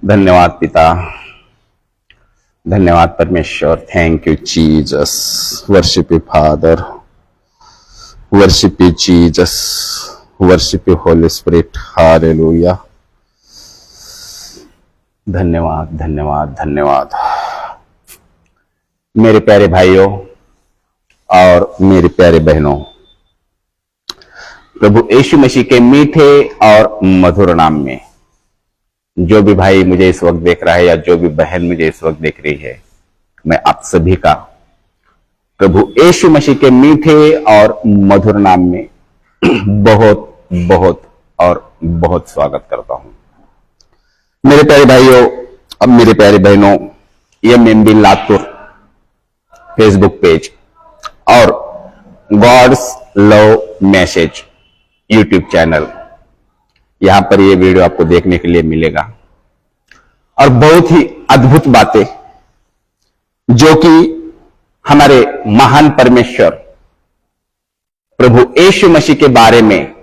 धन्यवाद पिता, धन्यवाद परमेश्वर। Thank you Jesus. Worship you father, worship you Jesus, worship you Holi spirit. Hallelujah. धन्यवाद धन्यवाद धन्यवाद। मेरे प्यारे भाइयों और मेरे प्यारे बहनों, प्रभु यीशु मसीह के मीठे और मधुर नाम में जो भी भाई मुझे इस वक्त देख रहा है या जो भी बहन मुझे इस वक्त देख रही है, मैं आप सभी का प्रभु यीशु मसीह के मीठे और मधुर नाम में बहुत बहुत और बहुत स्वागत करता हूं। मेरे प्यारे भाइयों अब मेरे प्यारे बहनों, ये मेमबी लातूर फेसबुक पेज और God's love message YouTube channel, यहां पर ये वीडियो आपको देखने के लिए मिलेगा और बहुत ही अद्भुत बातें जो कि हमारे महान परमेश्वर प्रभु यीशु मसीह के बारे में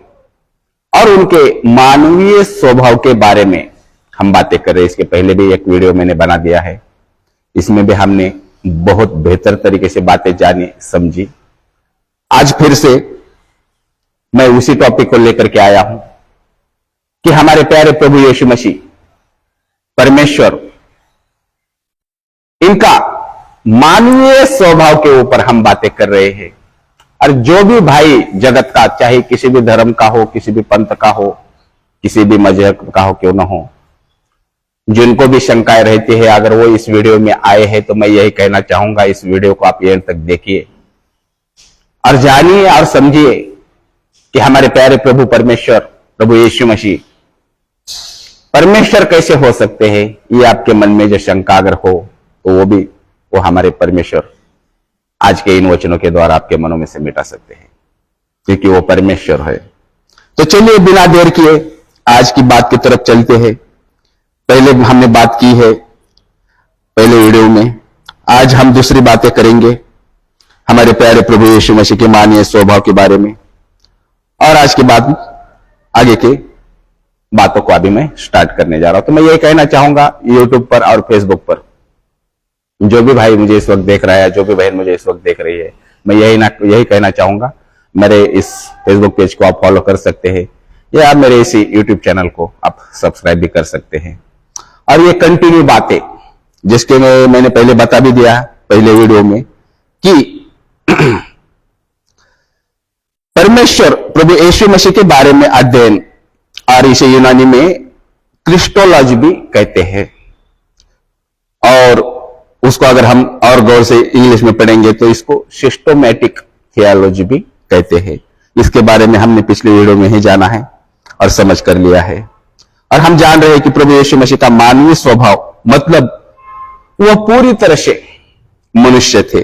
और उनके मानवीय स्वभाव के बारे में हम बातें कर रहे हैं। इसके पहले भी एक वीडियो मैंने बना दिया है, इसमें भी हमने बहुत बेहतर तरीके से बातें जानी समझी। आज फिर से मैं उसी टॉपिक को लेकर के आया हूं कि हमारे प्यारे प्रभु यीशु मसीह परमेश्वर, इनका मानवीय स्वभाव के ऊपर हम बातें कर रहे हैं। और जो भी भाई जगत का, चाहे किसी भी धर्म का हो, किसी भी पंथ का हो, किसी भी मजहब का हो क्यों ना हो, जिनको भी शंकाएं रहती है, अगर वो इस वीडियो में आए हैं तो मैं यही कहना चाहूंगा, इस वीडियो को आप एंड तक देखिए और जानिए और समझिए कि हमारे प्यारे प्रभु परमेश्वर प्रभु यीशु मसीह परमेश्वर कैसे हो सकते हैं। ये आपके मन में जो शंका अगर हो तो वो हमारे परमेश्वर आज के इन वचनों के द्वारा आपके मनों में से मिटा सकते हैं, क्योंकि वो परमेश्वर है। तो चलिए बिना देर किए आज की बात की तरफ चलते हैं। पहले हमने बात की है पहले वीडियो में, आज हम दूसरी बातें करेंगे हमारे प्यारे प्रभु यीशु मसीह के मानवीय स्वभाव के बारे में। और आज के बाद आगे के बातों को अभी मैं स्टार्ट करने जा रहा हूं। तो मैं ये कहना चाहूंगा यूट्यूब पर और फेसबुक पर जो भी भाई मुझे इस वक्त देख रहा है, जो भी बहन मुझे इस वक्त देख रही है, मैं यही कहना चाहूंगा, मेरे इस फेसबुक पेज को आप फॉलो कर सकते हैं या आप मेरे इसी यूट्यूब चैनल को आप सब्सक्राइब भी कर सकते हैं। और ये कंटिन्यू बातें जिसके मैंने पहले बता भी दिया पहले वीडियो में कि परमेश्वर प्रभु यीशु मसीह के बारे में अध्ययन, और इसे यूनानी में क्रिस्टोलॉजी भी कहते हैं, और उसको अगर हम और गौर से इंग्लिश में पढ़ेंगे तो इसको सिस्टोमैटिक थियोलॉजी भी कहते हैं। इसके बारे में हमने पिछले वीडियो में ही जाना है और समझ कर लिया है। और हम जान रहे हैं कि प्रभु यीशु मसीह का मानवीय स्वभाव मतलब वह पूरी तरह से मनुष्य थे।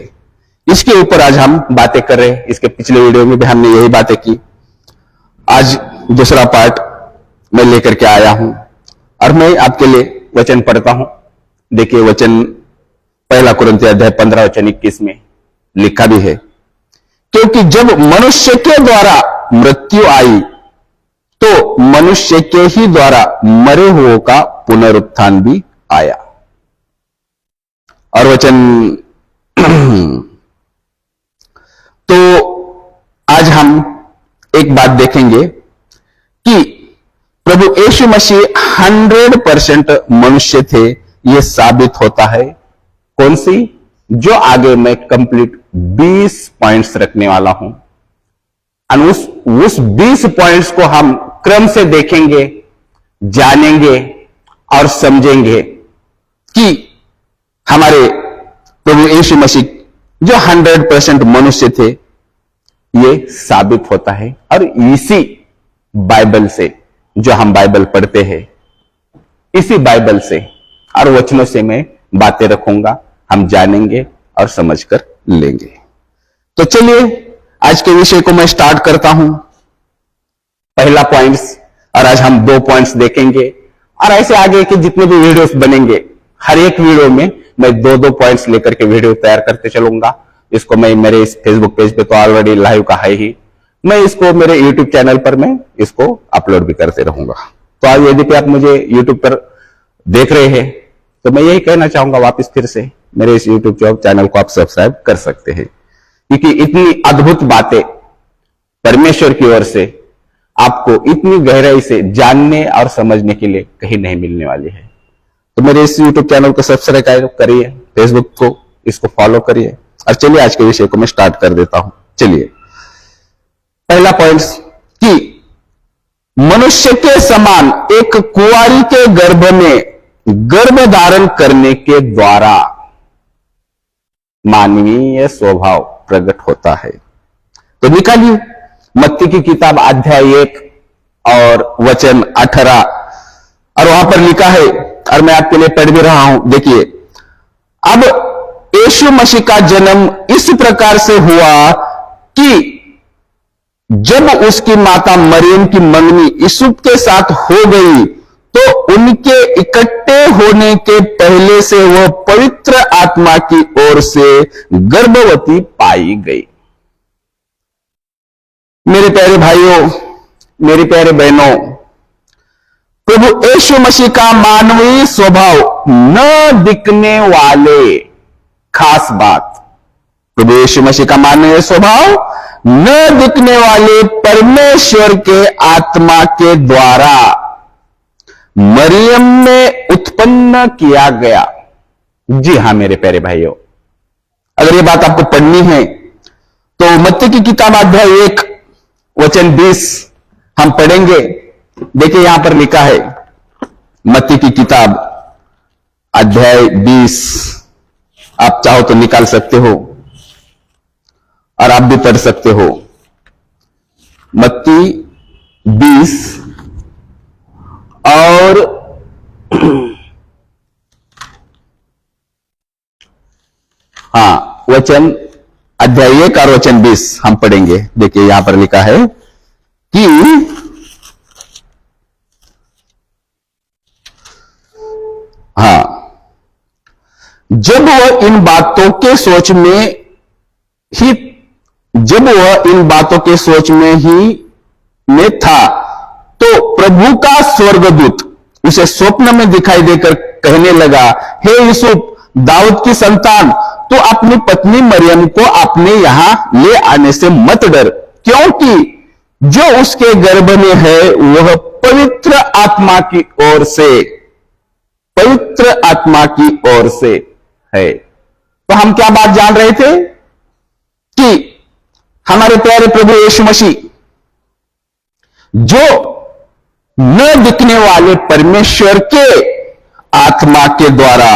इसके ऊपर आज हम बातें कर रहे हैं। इसके पिछले वीडियो में भी हमने यही बातें की। आज दूसरा पार्ट मैं लेकर के आया हूं और मैं आपके लिए वचन पढ़ता हूं। देखिए वचन पहला कुरिन्थियों अध्याय 15 वचन 21 में लिखा भी है, क्योंकि जब मनुष्य के द्वारा मृत्यु आई तो मनुष्य के ही द्वारा मरे हुओं का पुनरुत्थान भी आया। और वचन तो आज हम एक बात देखेंगे कि प्रभु यीशु मसीह 100% मनुष्य थे। यह साबित होता है कौन सी, जो आगे मैं कंप्लीट 20 पॉइंट्स रखने वाला हूं। और उस 20 पॉइंट्स को हम क्रम से देखेंगे, जानेंगे और समझेंगे कि हमारे प्रभु यीशु मसीह जो 100% मनुष्य थे, ये साबित होता है। और इसी बाइबल से, जो हम बाइबल पढ़ते हैं, इसी बाइबल से और वचनों से मैं बातें रखूंगा, हम जानेंगे और समझकर लेंगे। तो चलिए आज के विषय को मैं स्टार्ट करता हूं। पहला पॉइंट्स, और आज हम 2 पॉइंट्स देखेंगे और ऐसे आगे के जितने भी वीडियोस बनेंगे, हर एक वीडियो में मैं 2-2 पॉइंट्स लेकर के वीडियो तैयार करते चलूंगा। इसको मैं मेरे इस फेसबुक पेज पे तो ऑलरेडी लाइव का है ही, मैं इसको मेरे यूट्यूब चैनल पर मैं इसको अपलोड भी करते रहूंगा। तो आज यदि आप मुझे यूट्यूब पर देख रहे हैं, तो मैं यही कहना चाहूंगा वापस फिर से, मेरे इस YouTube चैनल को आप सब्सक्राइब कर सकते हैं, क्योंकि इतनी अद्भुत बातें परमेश्वर की ओर से आपको इतनी गहराई से जानने और समझने के लिए कहीं नहीं मिलने वाली है। तो मेरे इस YouTube चैनल को सब्सक्राइब करिए, फेसबुक को इसको फॉलो करिए। और चलिए आज के विषय को मैं स्टार्ट कर देता हूं। चलिए, पहला पॉइंट कि मनुष्य के समान एक कुंवारी के गर्भ में गर्भ धारण करने के द्वारा मानवीय स्वभाव प्रकट होता है। तो निकालिए मत्ती की किताब अध्याय 1 और वचन 18, और वहां पर लिखा है, और मैं आपके लिए पढ़ भी रहा हूं। देखिए, अब यीशु मसीह का जन्म इस प्रकार से हुआ कि जब उसकी माता मरियम की मंगनी यूसुफ के साथ हो गई, तो उनके इकट्ठे होने के पहले से वह पवित्र आत्मा की ओर से गर्भवती पाई गई। मेरे प्यारे भाइयों, मेरी प्यारे बहनों, प्रभु यीशु मसीह का मानवीय स्वभाव न दिखने वाले, खास बात, प्रभु यीशु मसीह का मानवीय स्वभाव न दिखने वाले परमेश्वर के आत्मा के द्वारा मरियम में उत्पन्न किया गया। जी हां मेरे प्यारे भाइयों, अगर ये बात आपको पढ़नी है तो मत्ती की किताब अध्याय 1 वचन 20 हम पढ़ेंगे। देखिए, यहां पर लिखा है, मत्ती की किताब अध्याय 20, आप चाहो तो निकाल सकते हो और आप भी पढ़ सकते हो। मत्ती 20 और वचन अध्याय 1 और वचन 20 हम पढ़ेंगे। देखिए, यहां पर लिखा है कि जब वह इन बातों के सोच में था, तो प्रभु का स्वर्गदूत उसे स्वप्न में दिखाई देकर कहने लगा, हे यूसुफ, दाऊद की संतान, तो अपनी पत्नी मरियम को अपने यहां ले आने से मत डर, क्योंकि जो उसके गर्भ में है वह पवित्र आत्मा की ओर से है। तो हम क्या बात जान रहे थे कि हमारे प्यारे प्रभु यीशु मसीह जो न दिखने वाले परमेश्वर के आत्मा के द्वारा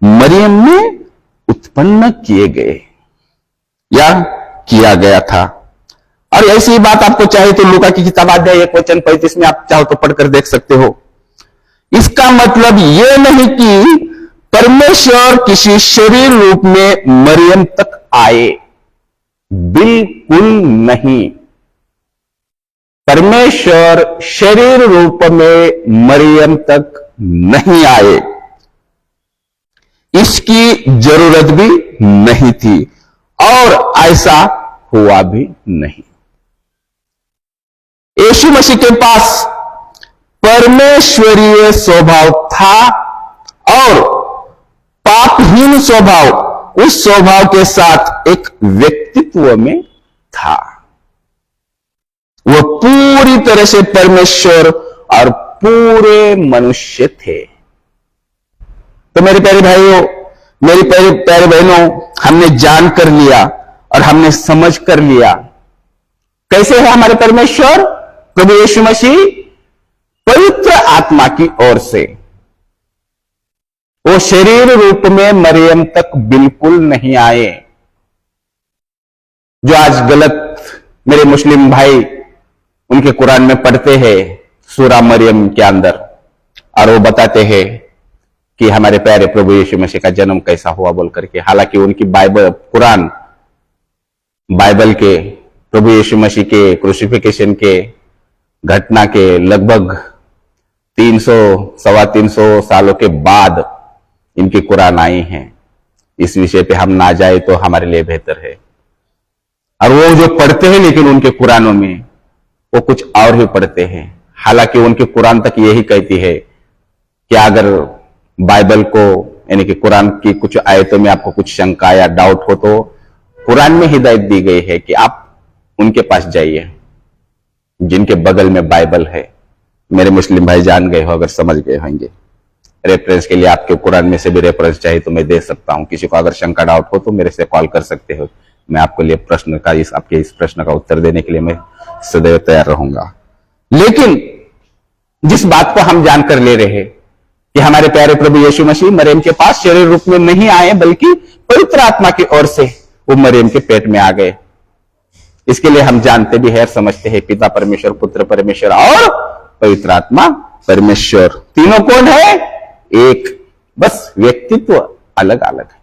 मरियम में उत्पन्न किए गए या किया गया था। और ऐसी बात आपको चाहे तो लूका की किताब अध्याय 1 वचन 35 में आप चाहो तो पढ़कर देख सकते हो। इसका मतलब यह नहीं कि परमेश्वर किसी शरीर रूप में मरियम तक आए, बिल्कुल नहीं। परमेश्वर शरीर रूप में मरियम तक नहीं आए, इसकी जरूरत भी नहीं थी और ऐसा हुआ भी नहीं। यीशु मसीह के पास परमेश्वरीय स्वभाव था और पापहीन स्वभाव उस स्वभाव के साथ एक व्यक्तित्व में था। वह पूरी तरह से परमेश्वर और पूरे मनुष्य थे। तो मेरे प्यारे भाइयों, मेरी प्यारे बहनों, हमने जान कर लिया और हमने समझ कर लिया कैसे है हमारे परमेश्वर प्रभु यीशु मसीह पवित्र आत्मा की ओर से। वो शरीर रूप में मरियम तक बिल्कुल नहीं आए। जो आज गलत मेरे मुस्लिम भाई उनके कुरान में पढ़ते हैं सूरा मरियम के अंदर, और वो बताते हैं कि हमारे प्यारे प्रभु यीशु मसीह का जन्म कैसा हुआ बोल करके। हालांकि उनकी बाइबल के प्रभु यीशु मसीह के क्रूसिफिकेशन के घटना के लगभग 300-325 सालों के बाद इनकी कुरान आई हैं। इस विषय पे हम ना जाए तो हमारे लिए बेहतर है। और वो जो पढ़ते हैं लेकिन उनके कुरानों में वो कुछ और ही पढ़ते हैं। हालांकि उनकी कुरान तक यही कहती है क्या अगर बाइबल को यानी कि कुरान की कुछ आयतों में आपको कुछ शंका या डाउट हो तो कुरान में हिदायत दी गई है कि आप उनके पास जाइए जिनके बगल में बाइबल है। मेरे मुस्लिम भाई जान गए हो, अगर समझ गए होंगे। रेफरेंस के लिए आपके कुरान में से भी रेफरेंस चाहिए तो मैं दे सकता हूं। किसी को अगर शंका डाउट हो तो मेरे से कॉल कर सकते हो। मैं आपके लिए आपके इस प्रश्न का उत्तर देने के लिए मैं सदैव तैयार रहूंगा। लेकिन जिस बात को हम जानकर ले रहे हैं कि हमारे प्यारे प्रभु यीशु मसीह मरियम के पास शरीर रूप में नहीं आए, बल्कि पवित्र आत्मा की ओर से वो मरियम के पेट में आ गए। इसके लिए हम जानते भी है, समझते हैं, पिता परमेश्वर, पुत्र परमेश्वर और पवित्र आत्मा परमेश्वर। तीनों कौन है? एक, बस व्यक्तित्व अलग अलग है।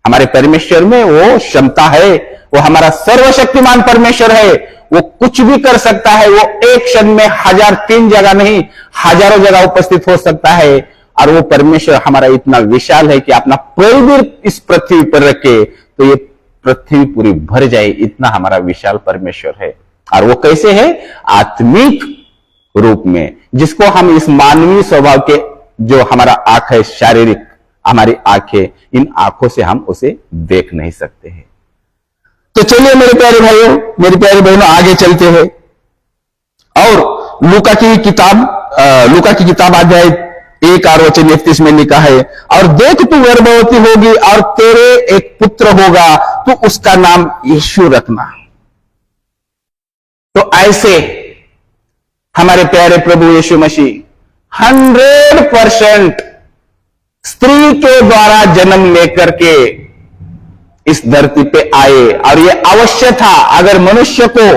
हमारे परमेश्वर में वो क्षमता है, वो हमारा सर्वशक्तिमान परमेश्वर है, वो कुछ भी कर सकता है। वो एक क्षण में 1003 जगह नहीं, हजारों जगह उपस्थित हो सकता है। और वो परमेश्वर हमारा इतना विशाल है कि अपना प्रभु इस पृथ्वी पर रखे तो ये पृथ्वी पूरी भर जाए, इतना हमारा विशाल परमेश्वर है। और वो कैसे है? आत्मिक रूप में, जिसको हम इस मानवीय स्वभाव के, जो हमारा आंख है, शारीरिक हमारी आंखें, इन आंखों से हम उसे देख नहीं सकते हैं। तो चलिए मेरे प्यारे भाइयों, मेरी प्यारी बहनों, आगे चलते हैं और लूका की किताब अध्याय 1:31 में लिखा है, और देख तू गर्भवती होगी और तेरे एक पुत्र होगा, तो उसका नाम यीशु रखना। तो ऐसे हमारे प्यारे प्रभु यीशु मसीह 100% स्त्री के द्वारा जन्म लेकर के इस धरती पे आए। और यह अवश्य था, अगर मनुष्य को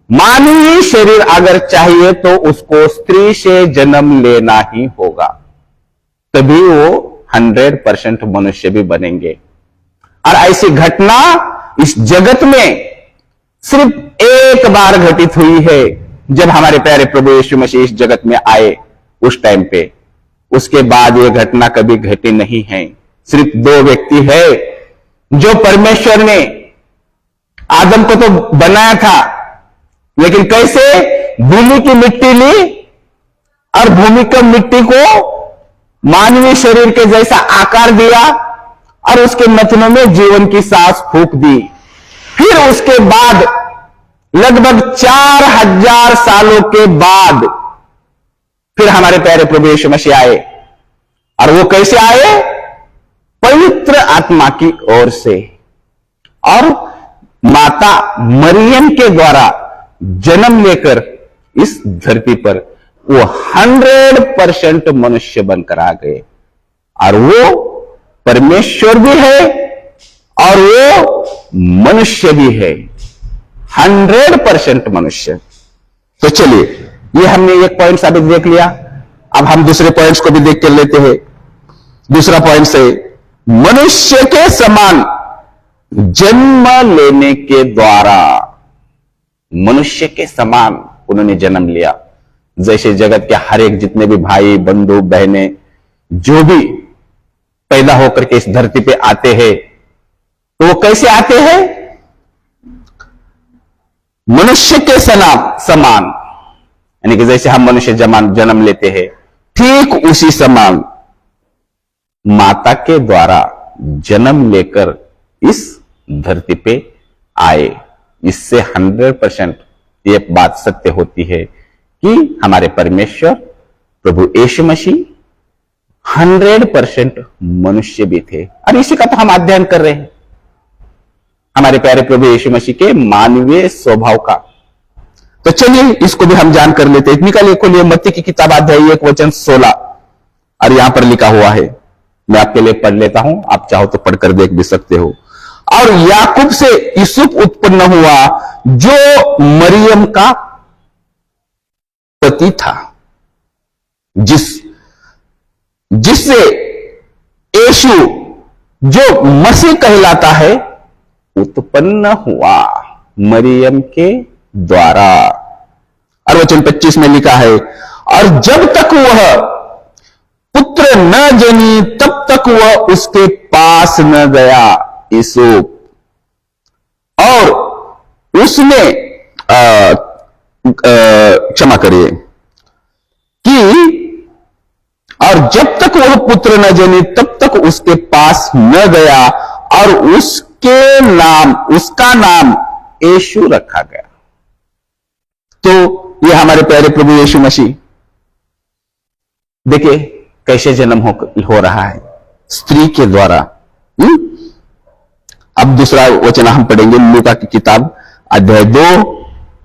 मानवीय शरीर अगर चाहिए तो उसको स्त्री से जन्म लेना ही होगा, तभी वो 100% मनुष्य भी बनेंगे। और ऐसी घटना इस जगत में सिर्फ एक बार घटित हुई है, जब हमारे प्यारे प्रभु यीशु मसीह इस जगत में आए उस टाइम पे। उसके बाद यह घटना कभी घटी नहीं है। सिर्फ 2 व्यक्ति है जो परमेश्वर ने आदम को तो बनाया था, लेकिन कैसे? भूमि की मिट्टी ली और भूमि की मिट्टी को मानवीय शरीर के जैसा आकार दिया और उसके नथनों में जीवन की सांस फूंक दी। फिर उसके बाद लगभग 4000 सालों के बाद फिर हमारे प्यारे प्रभु यीशु मसीह आए। और वो कैसे आए? पवित्र आत्मा की ओर से, और माता मरियम के द्वारा जन्म लेकर इस धरती पर वो 100% मनुष्य बनकर आ गए। और वो परमेश्वर भी है और वो मनुष्य भी है, 100% मनुष्य। तो चलिए, ये हमने एक पॉइंट साबित देख लिया। अब हम दूसरे पॉइंट्स को भी देख कर लेते हैं। दूसरा पॉइंट से, मनुष्य के समान जन्म लेने के द्वारा, मनुष्य के समान उन्होंने जन्म लिया। जैसे जगत के हर एक जितने भी भाई, बंधु, बहनें जो भी पैदा होकर के इस धरती पे आते हैं, तो वो कैसे आते हैं? मनुष्य के समान, यानी कि जैसे हम मनुष्य जन्म लेते हैं, ठीक उसी समान माता के द्वारा जन्म लेकर इस धरती पे आए। इससे 100% ये बात सत्य होती है कि हमारे परमेश्वर प्रभु यीशु मसीह 100% मनुष्य भी थे। और इसी का तो हम अध्ययन कर रहे हैं, हमारे प्यारे प्रभु यीशु मसीह के मानवीय स्वभाव का। तो चलिए इसको भी हम जान कर लेते हैं। निकालिए, खोलिए मत्ती की किताब अध्याय 1:16, और यहां पर लिखा हुआ है, मैं आपके लिए पढ़ लेता हूं, आप चाहो तो पढ़कर देख भी सकते हो। और याकूब से यूसुफ उत्पन्न हुआ, जो मरियम का पति था, जिससे यीशु जो मसीह कहलाता है उत्पन्न हुआ मरियम के द्वारा। और वचन 25 में लिखा है, और जब तक वह पुत्र न जनी तब तक वह उसके पास न गया यूसुफ, और उसने क्षमा करिए कि और जब तक वह पुत्र न जने तब तक उसके पास न गया, और उसका नाम यीशु रखा गया। तो ये हमारे प्यारे प्रभु यीशु मसीह, देखिए कैसे जन्म हो रहा है, स्त्री के द्वारा। अब दूसरा वचन हम पढ़ेंगे, लूका की किताब अध्याय 2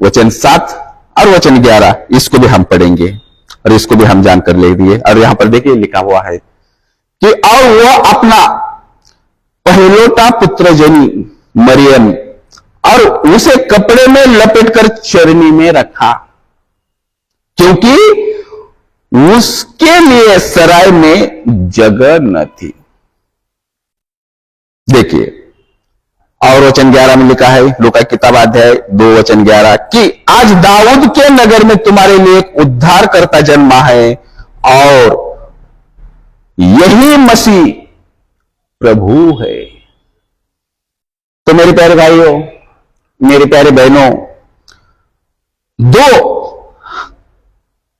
वचन 7 और वचन 11, इसको भी हम पढ़ेंगे और इसको भी हम जानकर ले दिए। और यहां पर देखिए लिखा हुआ है कि और वह अपना पहलोटा पुत्र जनी मरियम और उसे कपड़े में लपेटकर चरनी में रखा, क्योंकि उसके लिए सराय में जगह न थी। देखिए, और वचन 11 में लिखा है, लूका किताब अध्याय 2 वचन 11, कि आज दाऊद के नगर में तुम्हारे लिए एक उद्धारकर्ता जन्मा है, और यही मसीह प्रभु है। तो मेरे प्यारे भाइयों, मेरे प्यारे बहनों, दो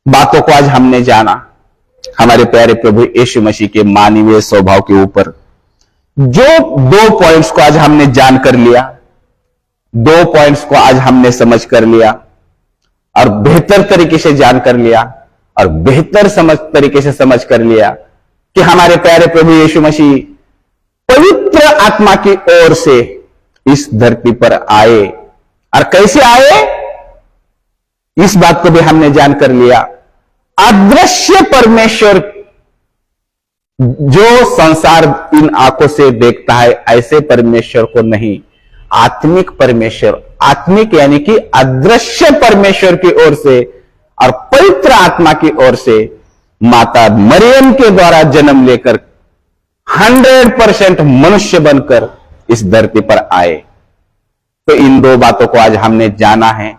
बातों को आज हमने जाना हमारे प्यारे प्रभु यीशु मसीह के मानवीय स्वभाव के ऊपर। जो 2 पॉइंट्स को आज हमने जान कर लिया, 2 पॉइंट्स को आज हमने समझ कर लिया और बेहतर तरीके से जान कर लिया और बेहतर तरीके से समझ कर लिया कि हमारे प्यारे प्रभु यीशु मसीह पवित्र आत्मा की ओर से इस धरती पर आए। और कैसे आए, इस बात को भी हमने जान कर लिया। अदृश्य परमेश्वर, जो संसार इन आंखों से देखता है, ऐसे परमेश्वर को नहीं, आत्मिक परमेश्वर, आत्मिक यानी कि अदृश्य परमेश्वर की ओर से और पवित्र आत्मा की ओर से माता मरियम के द्वारा जन्म लेकर 100% मनुष्य बनकर इस धरती पर आए। तो इन 2 बातों को आज हमने जाना है,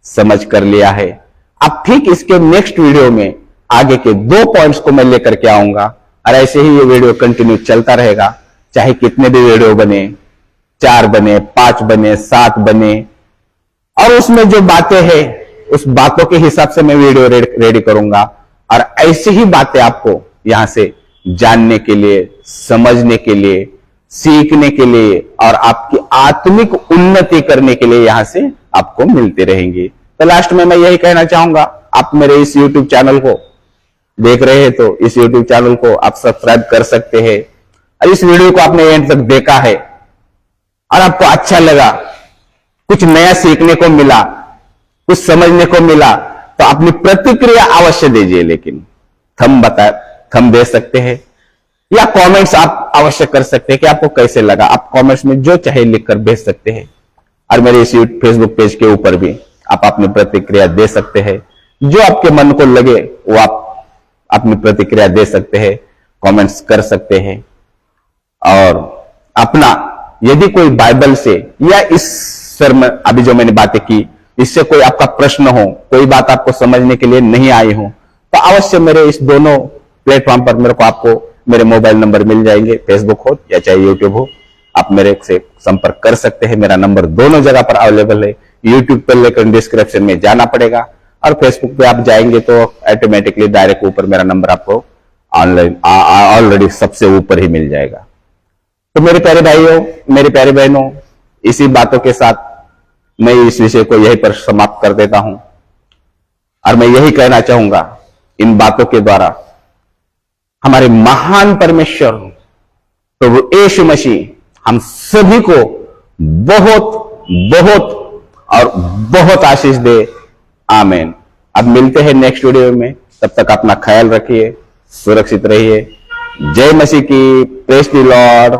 समझ कर लिया है। अब ठीक इसके नेक्स्ट वीडियो में आगे के 2 पॉइंट्स को मैं लेकर के आऊंगा, और ऐसे ही ये वीडियो कंटिन्यू चलता रहेगा, चाहे कितने भी वीडियो बने, 4 बने, 5 बने, 7 बने, और उसमें जो बातें हैं उस बातों के हिसाब से मैं वीडियो रेडी करूंगा। और ऐसी ही बातें आपको यहां से जानने के लिए, समझने के लिए, सीखने के लिए और आपकी आत्मिक उन्नति करने के लिए यहां से आपको मिलती रहेंगी। तो लास्ट में मैं यही कहना चाहूंगा, आप मेरे इस YouTube चैनल को देख रहे हैं तो इस YouTube चैनल को आप सब्सक्राइब कर सकते हैं। और इस वीडियो को आपने एंड तक देखा है और आपको अच्छा लगा, कुछ नया सीखने को मिला, कुछ समझने को मिला, तो अपनी प्रतिक्रिया अवश्य दीजिए। लेकिन थंब दे सकते हैं या कमेंट्स आप अवश्य कर सकते हैं कि आपको कैसे लगा। आप कमेंट्स में जो चाहे लिखकर भेज सकते हैं। और मेरे इस फेसबुक पेज के ऊपर भी आप अपनी प्रतिक्रिया दे सकते हैं। जो आपके मन को लगे वो आप अपनी प्रतिक्रिया दे सकते हैं, कमेंट्स कर सकते हैं। और अपना यदि कोई बाइबल से या इस सर्मन अभी जो मैंने बातें की, इससे कोई आपका प्रश्न हो, कोई बात आपको समझने के लिए नहीं आई हो, तो अवश्य मेरे इस दोनों प्लेटफॉर्म पर मेरे को आपको मेरे मोबाइल नंबर मिल जाएंगे, फेसबुक हो या चाहे यूट्यूब हो, आप मेरे से संपर्क कर सकते हैं। मेरा नंबर दोनों जगह पर अवेलेबल है। यूट्यूब पर लेकर डिस्क्रिप्शन में जाना पड़ेगा और फेसबुक पे आप जाएंगे तो ऑटोमेटिकली डायरेक्ट ऊपर मेरा नंबर आपको ऑनलाइन ऑलरेडी सबसे ऊपर ही मिल जाएगा। तो मेरे प्यारे भाइयों, मेरे प्यारे बहनों, इसी बातों के साथ मैं इस विषय को यहीं पर समाप्त कर देता हूं। और मैं यही कहना चाहूंगा, इन बातों के द्वारा हमारे महान परमेश्वर प्रभु यीशु मसीह हम सभी को बहुत बहुत और बहुत आशीष दे। आमीन। अब मिलते हैं नेक्स्ट वीडियो में, तब तक अपना ख्याल रखिए, सुरक्षित रहिए। जय मसीह की, प्रेज द लॉर्ड।